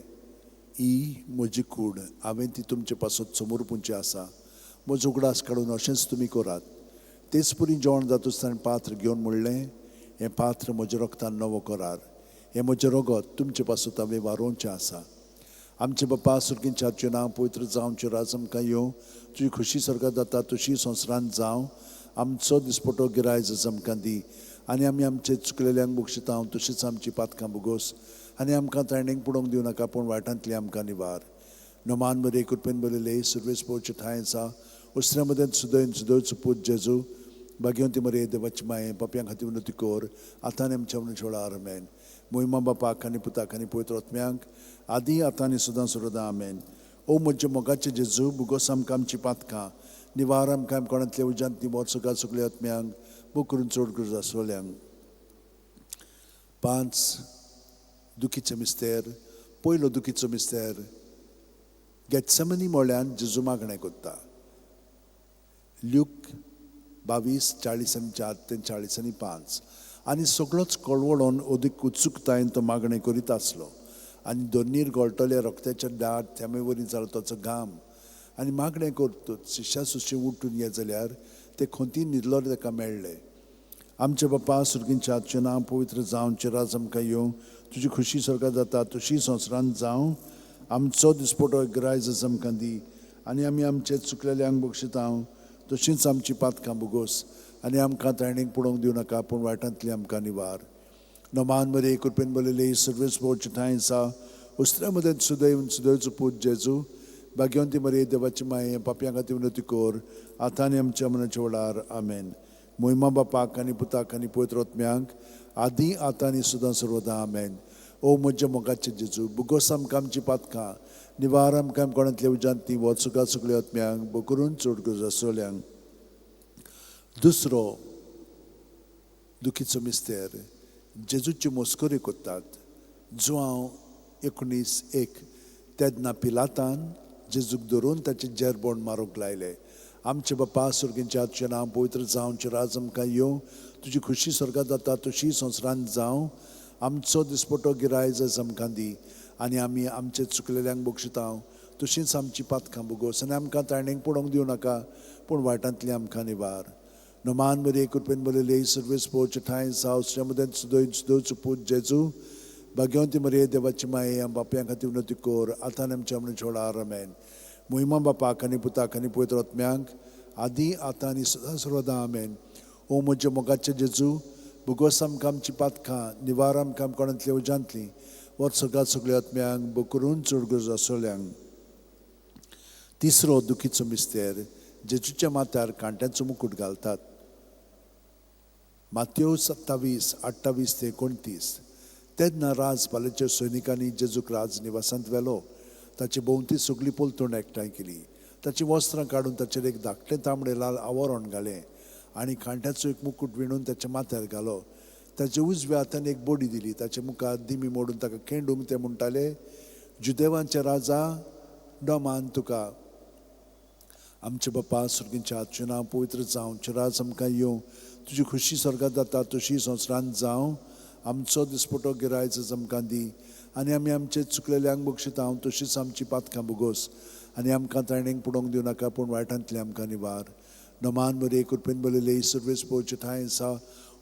ही म्हजी कूड हांवें ती तुमचे पासत समोर पुंची आसा म्हजो उगडास काडून अशेंच तुमी करात तेच परी जेवण जातूच ताणें पात्र घेवन म्हणलें हें पात्र म्हज्या रगतान नवो करार हें म्हजें रगत तुमचे पासत हांवें वारोवचें आसा आमचे बापा सुर्गींच्याचें नांव पवित्र जावचें राज आमकां येवं तुजी खुशी स्वर्गांत जाता तशी संवसारांत जावं आमचो दिसपटो गिरायज आमकां दी आनी आमी आमचे चुकलेल्यांक बक्षिता तशीच आमची पातकां बुगोस आनी आमकां तायणेक पडोवंक दिवं नाका पूण वायटांतली आमकां निवार नोमान बरे कृपेन बरयले सुरवेस पोवचे ठांय आसा उस्त्र्या मदें सुदैवचो पूज जेजू भाग्यवंती मरिये देवाची माये पापयां खातीर विनंती कर आतां आनी आमच्या मनुष्याळा आमेन मोहिमा बापाक आनी पुताक आनी पवित्र आत्म्यांक आदी आतां आनी सुद्दां सर्वदा आमेन ओ म्हज्या मोगाचे जेजू बुगोस आमकां आमची पातकां निवार आमकां कोणांतल्या उजांतली वर्सकां सगळ्या आत्म्यांक बूक करून चड गरज आसलेल्यांक 5 दुखीचो मिस्तेर पयलो दुखीचो मिस्तेर गेत्सेमनी मोळ्यान जेजू मागणें करता ल्यूक 22:40-4-40-5 आनी सगळोच कळवळोन ओदीक उत्सुकतायेन तो मागणें करीत आसलो आनी दोनीर गळटले रक्त्याचे दाट थेंबे वरी जालो ताचो घाम आनी मागणें करतूच शिश्या सुशी उठून ये जाल्यार ते खोंती न्हिदलो ताका मेळ्ळे आमचे बापा सुर्गींच्याचें नांव पवित्र जावचें राज आमकां येवं तुजी खुशी स्वर्गांत जाता तशी संवसारांत जावं आमचो दिसपटो गिरायज आमकां दी आनी आमी आमचे चुकलेल्यांक बक्षिता तशींच आमची पातकां बुगोस आनी आमकां तायणेक पडोवंक दिवं नाका पूण वायटांतली आमकां निवार नोमान मरे कृपेन बरयले सर्वेस पोवचे ठांय आसा उस्त्र्या मदें सुदैवचो पूज जेजू भाग्यवंती मरिये देवाची माये पापयां खातीर विनंती कर आतां आनी आमच्या मनाच्या वेळार आमेन मोहिमा बापाक आनी पुताक आनी पवित्र आत्म्यांक आदी आतां आनी सुद्दां सर्वदा आमेन ओ म्हज्या मोगाचे जेजू बुगोस आमकां आमची पातकां निवार आमकां कोणांतल्या उजांतली वर्सकां सगळ्या आत्म्यांक बकरून चड गरज आसलेल्यांक दुसरो दुखीचो मिस्तेर जेजूची मस्करी करतात जुआंव 19:1 तेन्ना पिलातान जेजूक धरून ताचे जेरबोण मारूंक लायले आमचे बापा सुर्गींच्याचें नांव पवित्र जावचें राज आमकां येवं तुजी खुशी स्वर्गांत जाता तशी संवसारांत जावं आमचो दिसपटो गिरायज आमकां दी आनी आमी आमचे चुकलेल्यांक बक्षिता तशींच आमची पातकां बुगोस आनी आमकां तायणेक पडोवंक दिवं नाका पूण वायटांतली आमकां निवार नोमान मरे कृपेन बरयले सर्वेस पोवचे ठांय आसा उस्त्र्या मदें सुदैवचो पूज जेजू भाग्यवंती मरिये देवाची माये बापयां खातीर विनंती कर आतां आनी आमच्या मनाच्या वेळार आमेन मोहिमा बापाक आनी पुताक आनी पवित्र आत्म्यांक आदी आतां आनी सदां सर्वदा आमेन ओ म्हज्या मोगाचे जेजू बुगोस आमकां आमची पातकां निवार आमकां कोणांतल्या उजांतली वर्सकां सगळ्या आत्म्यांक बकरून चड गरज आसलेल्यांक तिसरो दुखीचो मिस्तेर जेजूच्या माथ्यार कांट्याचो मुकूट घालतात माथ्यो 27:28-29 तेन्ना राजपालाच्या सैनिकांनी जेजूक राज निवासांत व्हेलो ताचे भोंवती सगळी पलतूण एकठांय केली ताची वस्त्रां काडून ताचेर एक धाकटें तांबडें लाल आवरण घालें आनी कांट्याचो एक मुकूट विणून ताच्या माथ्यार घालो ताच्या उजव्या हातान एक बोडी दिली ताच्या मुखार दिमी मोडून ताका खेंडूंक ते म्हणटाले जुदेवांचे राजा डोमान तुका आमचे बापा सुर्गींच्याचें नांव पवित्र जावचें राज आमकां येवं तुजी खुशी स्वर्गांत जाता तशी संवसारांत जावं आमचो दिसपटो गिरायज आमकां दी आनी आमी आमचे चुकलेल्यांक बक्षिता तशींच आमची पातकां बुगोस आनी आमकां तायणेक पडोवंक दिवं नाका पूण वायटांतली आमकां निवार नोमान मरे कृपेन बरयले सर्वेस पोवचे ठांय आसा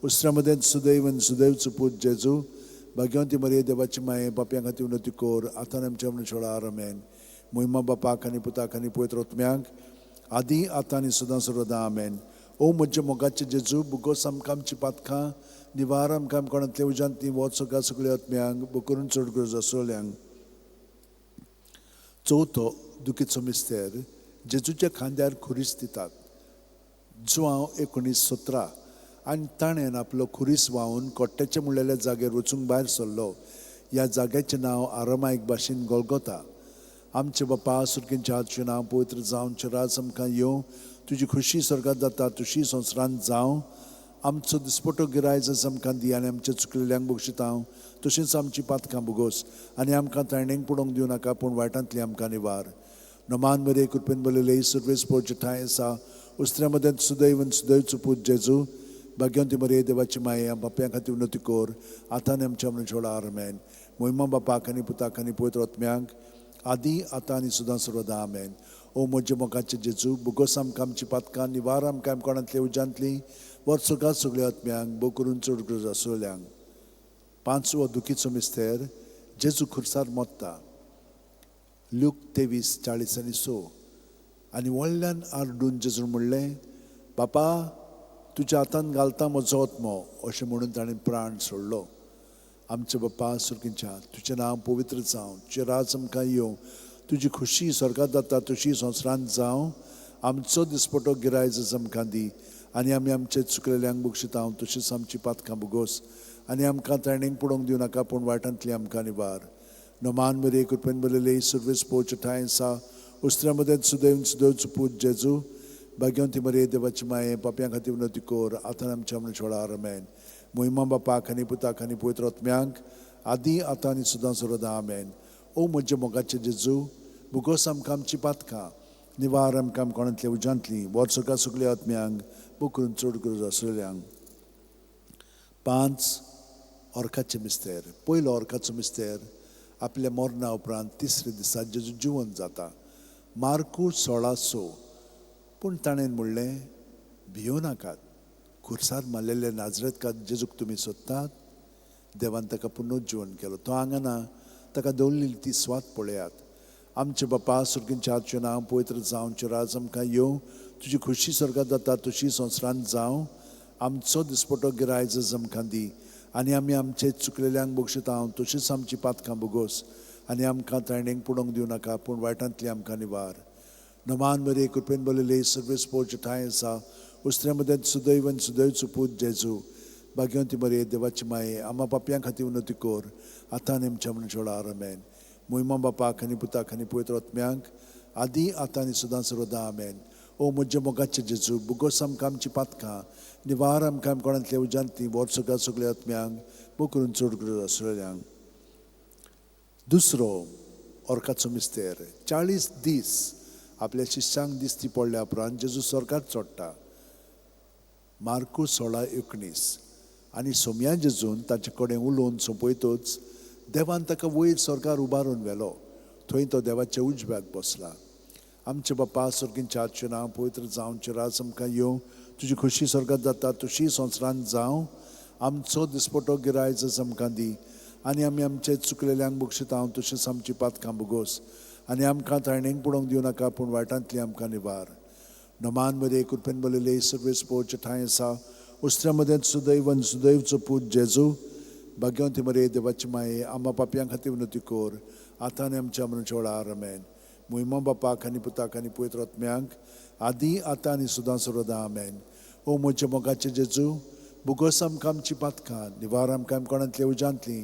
उस्त्र्या मदें सुदैवचो पूज जेजू भाग्यवंती मरिये देवाची माये पापयां खातीर विनंती कर आतां आमच्या मनाच्या वेळार आमेन मोहिमा बापाक आनी पुताक आनी पवित्र आत्म्यांक आदी आतां आनी सदां सर्वदा आमेन ओ म्हज्या मोगाचे जेजू बुगोस आमकां आमची पातकां निवार आमकां कोणांतल्या उजांतली वचोका सगळ्या आत्म्यांक बकरून चड गरज आसलेल्यांक चवथो दुखीचो मिस्तेर जेजूच्या खांद्यार खुरीस दितात. जुआंव 19:17 आनी ताणें आपलो खुरीस व्हांवून कोट्ट्याचे मुळ्ळेल्या जाग्यार वचूंक भायर सरलो. ह्या जाग्याचें नांव आरामायक भाशेन गोलगोथा. आमचे बापा सुर्गींच्या हातचें नांव पवित्र जावं, राज आमकां येवं, तुजी खुशी स्वर्गांत जाता तशी संवसारांत जावं. आमचो दिसपटो गिरायज आमकां दी आनी आमच्या चुकलेल्यांक बक्षितांव, तशेंच आमची पातकां भोगोस आनी आमकां तायणेक पडोवंक दिवं नाका, पूण वायटांतली आमकां निवार. नमान बरे कृपेन बरयले सर्वेस पोवचे ठांय आसा. उस्त्र्या मदें सुदैवन सुदैवचो पूत जेजू, भाग्यवंती मरे देवाची माये बापया खातीर उन्नती कोर, आतां आमच्या मनशां व्हड आमेन. मोहिमा बापाक आनी पुताक आनी पवित्र आत्म्यांक आदी आतां आनी सुद्दां सर्वदा आमेन. ओ म्हज्या मोगाचे जेजू, बुगोस आमकां आमची पातकां, निवार आमकां कोणांतले उजांतली, वर सगळ्या सगळ्या आत्म्यांक बो करून चड गरज आसलेल्यांक. पांचवो दुखीचो मिस्तेर जेजू खुर्सार मोत्ता. लूक 23:40-6 आनी व्हडल्यान आरडून जेजून म्हणलें, बापा तुज्या हातान घालता म्हजो आत्मो, अशें म्हणून ताणें प्राण सोडलो. आमचे बापा सुर्गींच्या, तुजें नांव पवित्र जावं, तुजें राज आमकां येवं, तुजी खुशी स्वर्गांत जाता तशी संवसारांत जावं. आमचो दिसपटो गिरायज आमकां दी आनी आमी आमचे चुकलेल्यांक बक्षितांव, तशीच आमची पातकां भोगोस आनी आमकां तायणेक पडोवंक दिवं नाका, पूण वायटांतली आमकां निवार. नमान बरे कृपेन बरयले सर्वेस पोवचे ठांय आसा. उस्त्र्या मदें सुदैवन सुदैवचो पूत जेजू, भाग्यवंती मरे देवाची माये पापयां खातीर उन्नती कोर, आतां आमच्या मनशां व्हड आमेन. मोहिमा बापाक आनी पुताक आनी पवित्र आत्म्यांक आदी आतां आनी सुद्दां सर्वदा आमेन. ओ म्हज्या मोगाचे जेजू, भुगोस आमकां आमची पातकां, निवार आमकां कोणांतले उजांतली, वर सगळ्या सगळ्या आत्म्यांक बो करून चड गरज आसलेल्यांक. 5 ऑर्काचे मिस्तेर. पयलो ऑर्काचो मिस्तेर आपल्या मरणा उपरांत तिसरे दिसा जेजू जिवंत जाता. मार्कूस 16:6. पूण ताणें म्हणलें, भियो नाकात, खुर्सार मारलेले नाजरेतकार जेजूक तुमी सोदतात, देवान ताका पुनरुज्जीवन केलो. तो हांगा ना, ताका दवरलेली ती स्वात पळयात. आमचे बापा सुर्गींच्या हातचें नांव पवित्र जावं, राज आमकां येवं, तुजी खुशी स्वर्गांत जाता तशी संवसारांत जावं. आमचो दिसपटो गिरायज आमकां दी आनी आमी आमचे चुकलेल्यांक बक्षितांव, तशीच आमची पातकां भोगोस आनी आमकां तायणेक पडोवंक दिवं नाका, पूण वायटांतली आमकां निवार. नमान बरे कृपेन बरयले सर्वेस पोवचे ठांय आसा. उस्त्र्या मदें सुदैवन सुदैवचो पूत जेजू, भाग्यवंती मरे देवाची माये आम्हा पापयां खातीर उन्नती कोर, आतां आनी आमच्या मनशां व्हड आमेन. मोहिमा बापाक आनी पुताक आनी पवित्र आत्म्यांक आदी आतां आनी सुद्दां सर्वदा आमेन. ओ म्हज्या मोगाचे जेजू, बुगोस आमकां आमची पातकां, निवार आमकां कोणांतले उजांतली, वर सगळ्या सगळ्या आत्म्यांक बो करून चड गरज आसलेल्यांक. दुसरो ऑर्काचो मिस्तेर. 40 दीस आपल्या शिश्यांक दिसती पडल्या उपरांत जेजू स्वर्गांत चडटा. मार्कूस 16:19. आनी सोमया जेजून ताचे कडेन उलोवन सोंपयतूच देवान ताका वयर स्वर्गार उबारून व्हेलो. थंय तो देवाच्या उजव्याक बसला. आमचे बापा सुर्गींच्या हातचें नांव पवित्र जावं, राज आमकां येवं, तुजी खुशी स्वर्गांत जाता तशी संवसारांत जावं. आमचो दिसपटो गिरायज आमकां दी आनी आमी आमचे चुकलेल्यांक बक्षितांव, तशेंच आमची पातकां भोगोस आनी आमकां तायणेक पडोवंक दिवं नाका, पूण वायटांतली आमकां निवार. नमान मरे कृपेन बरयले सर्वेस पोवचे ठांय आसा. उस्त्र्या मदें सुदैवन सुदैवचो पूत जेजू, भाग्यवंती मरे देवाची माये आम्हा पापयां खातीर उन्नती कोर, आतां आनी आमच्या मनशां व्हड आमेन. मोहिमा बापाक आनी पुताक आनी पवित्र आत्म्यांक आदी आतां आनी सुद्दां सर्वदा आमेन. ओ म्हज्या मोगाचे जेजू, बुगोस आमकां आमची पातकां, निवार आमकां कोणांतले उजांतली,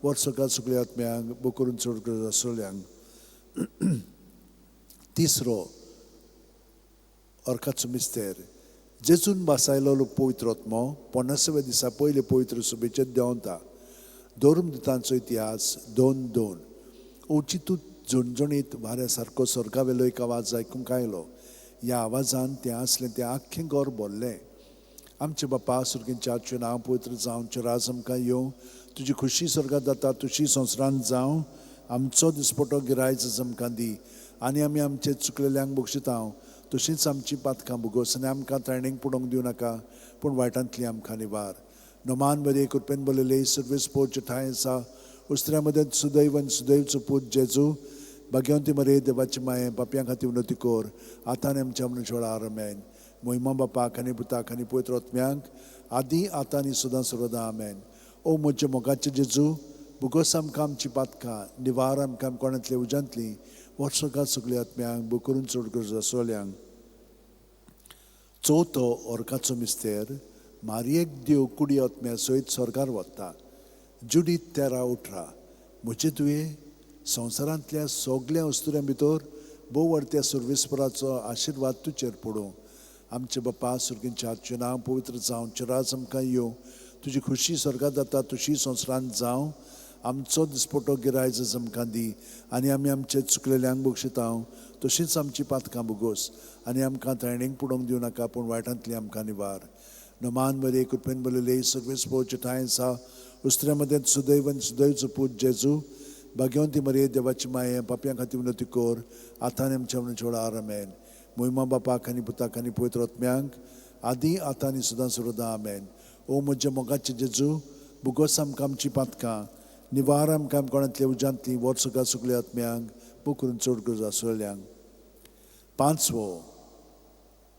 वर सगळ्या सगळ्या आत्म्यांक बो करून चड गरज आसलेल्यांक. तिसरो ऑर्काचो मिस्तेर. जेजून बासायलो पवित्र आत्मो 50व्या दिसा पयले पवित्र सभेचेर देंवता. धर्मदुतांचो इतिहास 2:2. ओचितूत झणझणीत वाऱ्या सारको स्वर्गावेलो एक आवाज आयकूंक आयलो. ह्या आवाजान तें आसलें तें आख्खें घर भरलें. आमचे बापा सुर्गींच्या हातचें नांव पवित्र जावं, राज आमकां येवं, तुजी खुशी स्वर्गांत जाता तशी संवसारांत जावं. आमचो दिसपटो गिरायज आमकां दी आनी आमी आमचे चुकलेल्यांक बक्षितांव, तशींच आमची पातकां भोगोस आनी आमकां तायणेक पडोवंक दिवं नाका, पूण वायटांतली आमकां निवार. नमान बरे कृपेन बरयले सर्वेस पोवचे ठांय आसा. उस्त्र्या मदें सुदैवन सुदैवचो पूत जेजू, भाग्यवंती मरे देवाची माये पापयां खातीर उन्नती कोर, आतां आनी आमच्या मनशां व्हड आमेन. मोहिमा बापाक आनी पुताक आनी पवित्र आत्म्यांक आदी आतां आनी सुद्दां सर्वदा आमेन. ओ म्हज्या मोगाचे जेजू, बुगोस आमकां आमची पातकां, निवार आमकां कोणांतले उजांतली, वर्सोका सगळ्या आत्म्यांक बो करून चड गरज आसोल्यांक चवथो ओर्काचो मिस्तेर मारयेक देव कुडी आत्म्या सयत स्वर्गार वता. जुडीत 13:18 म्हजे तुवें संवसारांतल्या सगळ्या वस्तुऱ्यां भितर भोव व्हडत्या सर्वेस्पराचो आशिर्वाद तुजेर पडूं. आमचे बापा सुर्गींच्या हातचें नांव पवित्र जावं, चिरास आमकां येवं, तुजी खुशी स्वर्गात जाता तशी संवसारांत जावं. आमचो दिसपटो गिरायज आमकां दी आनी आमी आमचे चुकलेल्यांक बक्षितांव तशींच आमची पातकां बुगोस आनी आमकां तायणेक पडोवंक दिवं नाका पूण वायटांतली आमकां निवार. नमान बरे कृपेन बरयले सर्वेस्पोवचे ठांय आसा उस्त्र्या मदें सुदैव आनी सुदैवचो पूत जेजू भाग्यवंती मरे देवाची माये पापयां खातीर विनोती कोर आतां आनी आमच्या मनाच्या वेळार आमेन. मोहिमा बापाक आनी पुताक आनी पवित्र आत्म्यांक आदी आतां आनी सदां सर्वदा आमेन. ओ म्हज्या मोगाचे जेजू बुगोस आमकां आमची पातकां निवार आमकां कोणांतल्या उज्यांतली वर्सुका सगळ्या आत्म्यांक बूक करून चड गरज आसलेल्यांक. पांचवो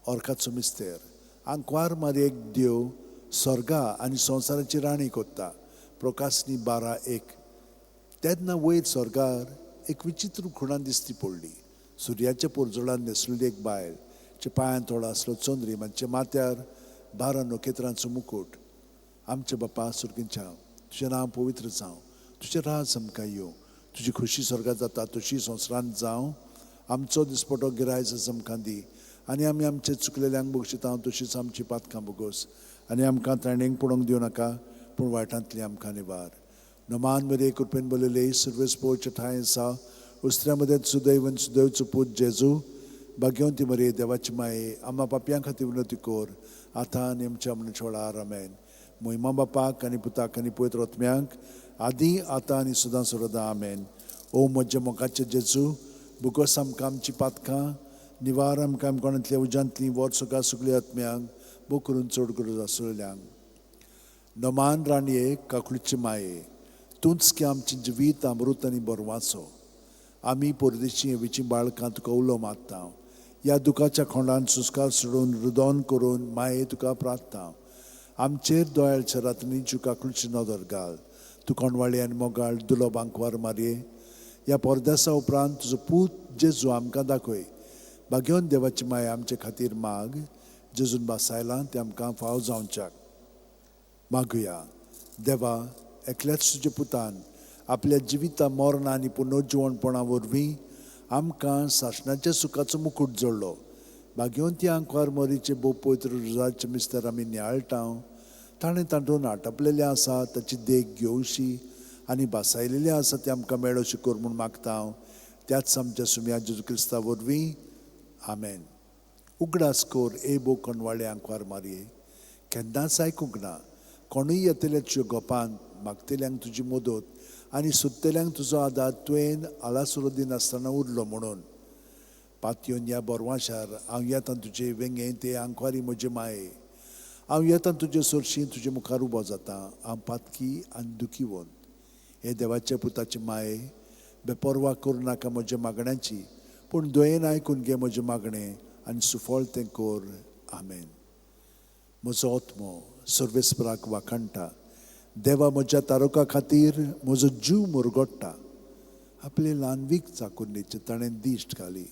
ओर्काचो मिस्तेर आंकवार मारयेक देव स्वर्गा आनी संवसाराची राणी कोत्ता. प्रकाशनी 12:1 तेन्ना वयर स्वर्गार एक विचित्र खुणां दिसती पडली. सुर्याच्या पोरजोळान न्हेसलेली एक बायल, चे पांयां थोडो आसलो चंद्री, मातच्या माथ्यार 12 नखेत्रांचो मुकुट. आमचे बापा सुर्गींच्या तुजें नांव पवित्र जावं, तुजें राज आमकां येवं, तुजी खुशी स्वर्गात जाता तशी संवसारांत जावं. आमचो दिसपटो गिरायज आमकां दी आनी आमी आमचे चुकलेल्यांक बक्षितांव तशींच आमची पातकां बुगोस आनी आमकां तायणेक पडोवंक दिवं नाका पूण वायटांतली आमकां निवार. नमान मरे कृपेन बरयले सर्वेस्पोवचे ठांय आसा उस्त्र्या मदें सुदैव आनी सुदैवचो पूत जेजू भाग्यवंती मरे देवाची माये आम्हा पापयां खातीर विनोती कोर आतां आनी आमच्या मनाच्या वेळार आमेन. मोहिमा बापाक आनी पुताक आनी पवित्र आत्म्यांक आदी आतां आनी सदां सर्वदा आमेन. ओ म्हज्या मोगाचे जेजू बुगोस आमकां आमची पातकां निवार आमकां कोणांतल्या उज्यांतली वर्सुका सगळ्या आत्म्यांक बो करून चड गरज आसलेल्यांक. नमान राणये काकुळीचे माये तूंच की आमचें जिवीत अमृत आनी बरवाचो. आमी परदेशी हेवेची बाळकां तुका उलो मागता. ह्या दुखाच्या खोंडान सुस्कार सोडून रुदोन करून माये तुका प्रार्थना. आमचेर दोयाळच्या रात्री काकुळची नदर घाल. तूं कोणवाळी आनी मोगाळ दुलो बांकवार मारये ह्या परदेसा उपरांत तुजो पूत जेजू आमकां दाखय. भाग्यवंत देवाची माये आमचे खातीर माग. जेजून बासायलां तें आमकां फाव जावच्याक मागुया. देवा एकल्याच तुजे पुतान आपल्या जिविता मरणा आनी पुनर्जिवणपणा वरवीं आमकां सासणाच्या सुखाचो मुकुट जोडलो. भाग्यवंती आंकवार मोरीचे भोव पवित्र रुजाचे मिस्तर आमी नियाळटाव. ताणें तांतून आटपलेलें आसा ताची देख घेवशी आनी बासायलेलें आसा तें आमकां मेळोशी कोर म्हूण मागता. त्याच आमच्या सुम्या जेजू क्रिस्ता वरवीं आमेन. उगडास कोर ए बो कोणवाळे आंकवार मारये केन्नाच आयकूंक ना. कोणूय येतले तुज्या गोपांत मागतल्यांक तुजी मदत आनी सोदतल्यांक तुजो आदार तुवें आलासुरो दिनासतना उरलो म्हणून. पातयोन ह्या बोरवाशार हांव येतां तुजे वेंगे ते आंकवारी म्हजे माये. हांव येतां तुजे सोरशीं तुजे मुखार उबो जाता. हांव पातकी आनी दुखीवंत. हे देवाच्या पुताचे माये बेपरवा करूं नाका म्हज्या मागण्यांची पूण दुयेन आयकून घे म्हजें मागणें आनी सुफळ तें कोर. आमेन. म्हजो आत्मो सर्वेस्पराक वाखाणटा. देवा म्हज्या तारका खातीर म्हजो जीव मुरगोडटा. आपले ल्हानवीक चाकुर्णेचे ताणें दिश्ट घाली.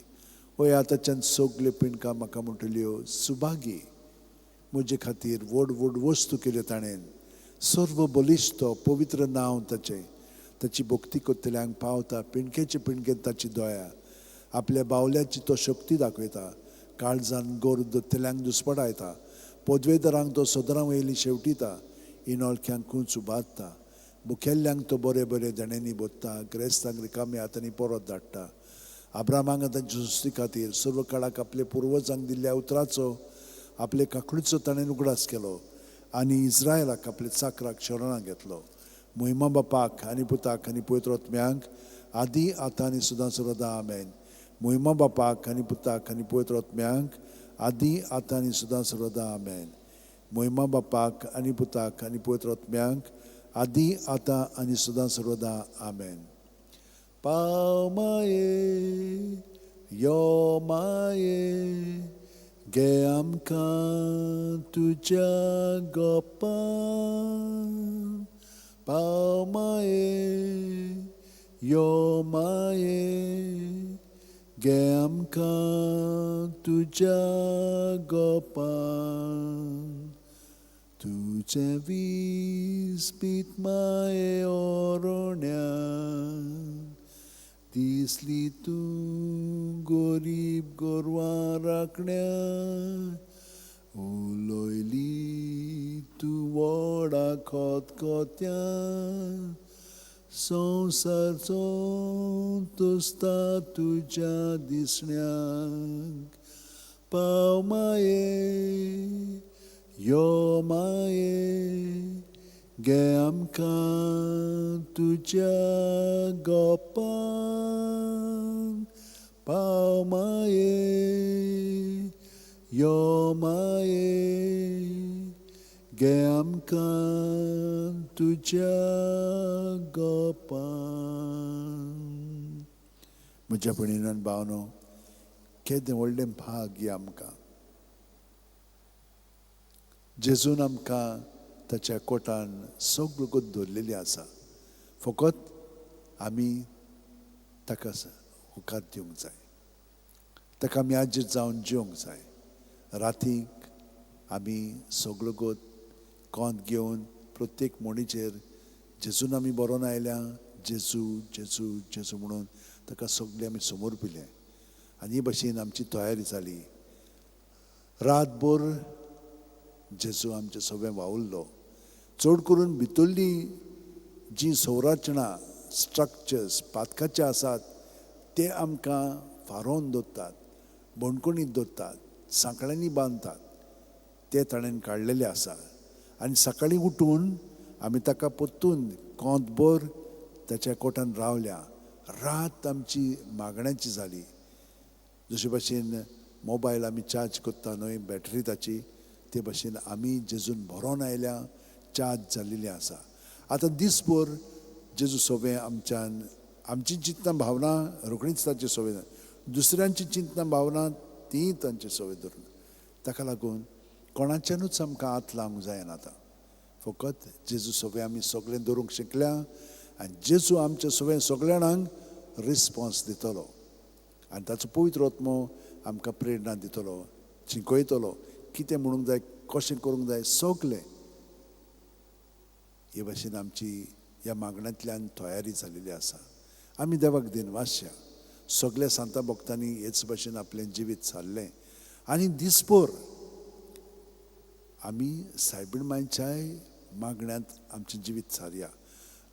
वय आतांच्यान सगल्यो पिणकां म्हाका म्हणटल्यो सुभागी. म्हजे खातीर व्हड व्हड वस्तू केल्यो ताणें. सर्व बलिश्ट पवित्र नांव ताचें. ताची भक्ती करतल्यांक पावता. पिणकेचे पिणकेन ताची दोया. आपल्या बावल्याची तो शक्ती दाखयता. काळजान गोर दोत्तल्यांक दुस्पटायता. पदवेदारांक तो सदरां वयली शेवटिता. इनोळख्यांक खूंच उबारता. मुखेल्ल्यांक तो बरे बरे देण्यांनी बोदता. क्रेस्तांक रिकामे हातांनी परत धाडटा. अब्रामांक तांच्या सुस्ती खातीर सर्व काळाक आपल्या पुर्वजांक दिल्ल्या उतराचो आपले काकुळीचो ताणें उगडास केलो आनी इस्रायलाक आपल्या चाकराक शरणां घेतलो. मोहिमा बापाक आनी पुताक आनी पवित्र आत्म्यांक आदी आतां आनी सदां सर्वदा आमेन. मोहिमा बापाक आनी पुताक आनी पवित्र आत्म्यांक आदी आतां आनी सदां सर्वदा आमेन. मोहिमा बापाक आनी पुताक आनी पवित्र आत्म्यांक आदी आतां आनी सदां सर्वदा आमेन. पाव माये यो माये गे आमकां तुज्या गोपान. पाव माये यो माये गे आमकां तुज्या गोपान तुझे विस्पीत माये ओरोण्यान दिसली तूं गरीब गोरवां राखण्या उलोयली तूं व्हडा खोतकोत्या संवसार संतोस्ता तुज्या दिसण्याक पाव माये यो माये गे आमकां तुज्या गोपान पाव माये यो माये गे आमकां तुज्या गोपान. म्हज्या भयणीन भावनो केदें व्हडलें भाग्य आमकां जेजून आमकां ताच्या कोटान सगळ्यो गत दवरलेली आसा. फकत आमी ताका होकार दिवंक जाय, ताका आमी आजीर जावन जिवंक जाय. रातीक आमी सगळ्यो गत कोंत घेवन प्रत्येक मोणीचेर जेजून आमी बरोवन आयल्या जेजू जेजू जेजू म्हणून ताका सगळें आमी समोर पिलें आनी हे भाशेन आमची तयारी जाली. रातभर जेजू आमचे सगळें वावुरलो. चड करून भितरली जी संरचना स्ट्रक्चर्स पातकाचे आसात ते आमकां फारोवन दवरतात, बणकुणीत दवरतात, सांकळ्यांनी बांदतात, ते ताणें काडलेले आसा. आनी सकाळीं उठून आमी ताका परतून कोंतभर ताच्या कोटान रावल्या. रात आमची मागण्याची जाली. जशे भशेन मोबायल आमी चार्ज करता न्हय बॅटरी ताची, ते भशेन आमी जेजून भरोवन आयल्या, चार्ज जाल्लेली आसा. आतां दिसभर जेजू सगळें आमच्यान आमची चिंतना भावना रोखडीच ताची सवय, दुसऱ्यांची चिंतना भावना तीय तांची सवय धरून. ताका लागून कोणाच्यानूच आमकां हात लावंक जायना. आतां फकत जेजू सगळें आमी सगळें धरूंक शिकल्या आनी जेजू आमच्या सगळ्या जाणांक रिस्पॉन्स दितलो आनी ताचो पवित्र आत्मो आमकां प्रेरणा दितलो, शिकयतलो कितें म्हणूंक जाय, कशें करूंक जाय, सगळें. हे भाशेन आमची ह्या मागण्यांतल्यान तयारी जाल्लेली आसा. आमी देवाक दिनवासया. सगळ्या सांता भक्तांनी हेच भाशेन आपलें जिवीत सारलें आनी दिसभर आमी सायबीण मांयच्याय मागण्यांत आमचें जिवीत सारया.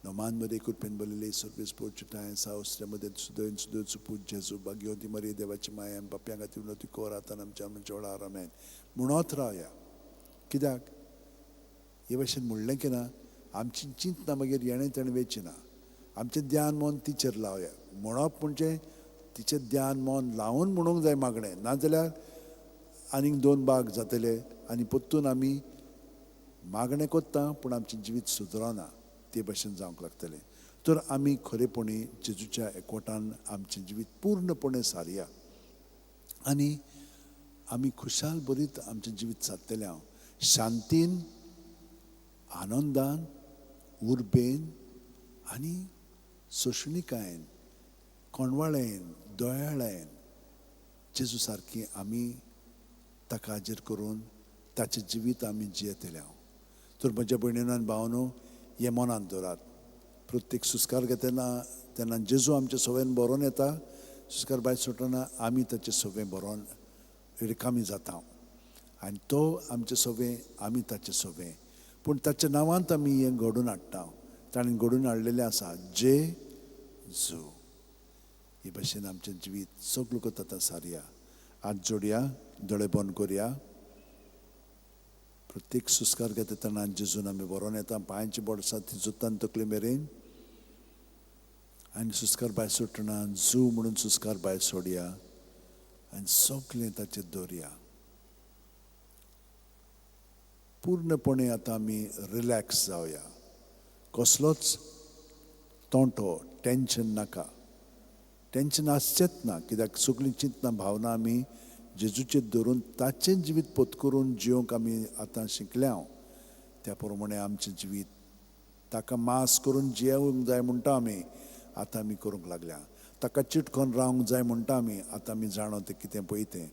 नोमान मरे कृपेन बरलेले सर्वेस पोर्चुटाय सावस्त्या मध्ये सुदैन सुदैच पूज जेजू भाग्यवती मरी देवाची माया बाप्या खातीर उलोवती कोर आतां आमच्या आमच्या वेळार आमेन म्हणत रावया. कित्याक हे भाशेन म्हणलें की ना आमची चिंतना मागीर येणें तेणें वेची ना. आमचें ध्यान मन तिचेर लावया. म्हणप म्हणजे तिचें ध्यान मन लावन म्हणूंक जाय मागणें, नाजाल्यार आनीक 2 भाग जातले आनी परतून आमी मागणें कोत्ता पूण आमचें जिवीत सुदरना, ते भाशेन जावंक लागतलें. तर आमी खरेपणी जेजूच्या एकवटान आमचें जिवीत पूर्णपणे सारया आनी आमी खुशाल बरीत आमचें जिवीत सारतलें. हांव शांतीन, आनंदान, उर्बेन आनी सोशणिकायेन, कोणवाळेन, दोयाळेन जेजू सारकी आमी ताका हाजीर करून ताचें जिवीत आमी जियेतले. हांव तर म्हज्या भयणीनान भावनो हे मनांत दवरात. प्रत्येक सुस्कार घेतना तेन्ना जेजू आमच्या सवयेन बरोवन येता. सुस्कार भायर सुटना आमी ताचें सगळें बरोवन रिकामी जाता आनी तो आमचें सगळें आमी ताचें सगळें. पूण ताच्या नांवांत आमी हें घडोवन हाडटा. ताणें घडोवन हाडलेलें आसा जेजू. हे भाशेन आमचें जिवीत सगळें गत आतां सारया. हात जोडया, दोळे बंद करया. प्रत्येक सुस्कार घेता तेन्ना जेजून आमी बरोवन येता. पांयांची बोडसां ती जुत्तान तकले मेरेन आनी सुस्कार भायर सुटना जू म्हणून सुस्कार भायर सोडया आनी सगळें ताचेर दवरया. पूर्णपणे आतां आमी रिलॅक्स जावया. कसलोच तोंटो टेन्शन नाका. टेन्शन आसचेंच ना. कित्याक सगळीं चिंतना भावना आमी जेजूचेर धरून ताचें जिवीत पोत करून जिवंक आमी आतां शिकल्या. त्या प्रमाणे आमचें जिवीत ताका मास करून जियेवंक जाय म्हणटा आमी आतां आमी करूंक लागल्या. ताका चिटकोन रावंक जाय म्हणटा आमी. आतां आमी जाणो तें कितें पळयतें.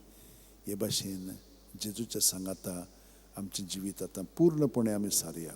हे भाशेन जेजूच्या सांगाता आमचें जिवीत आतां पूर्णपणे आमी सारया.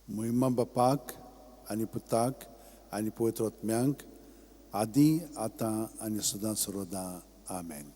महिमा बापाक आनी पुताक आनी पवित्र आत्म्यांक आदी आतां आनी सदां सर्वदा आमेन.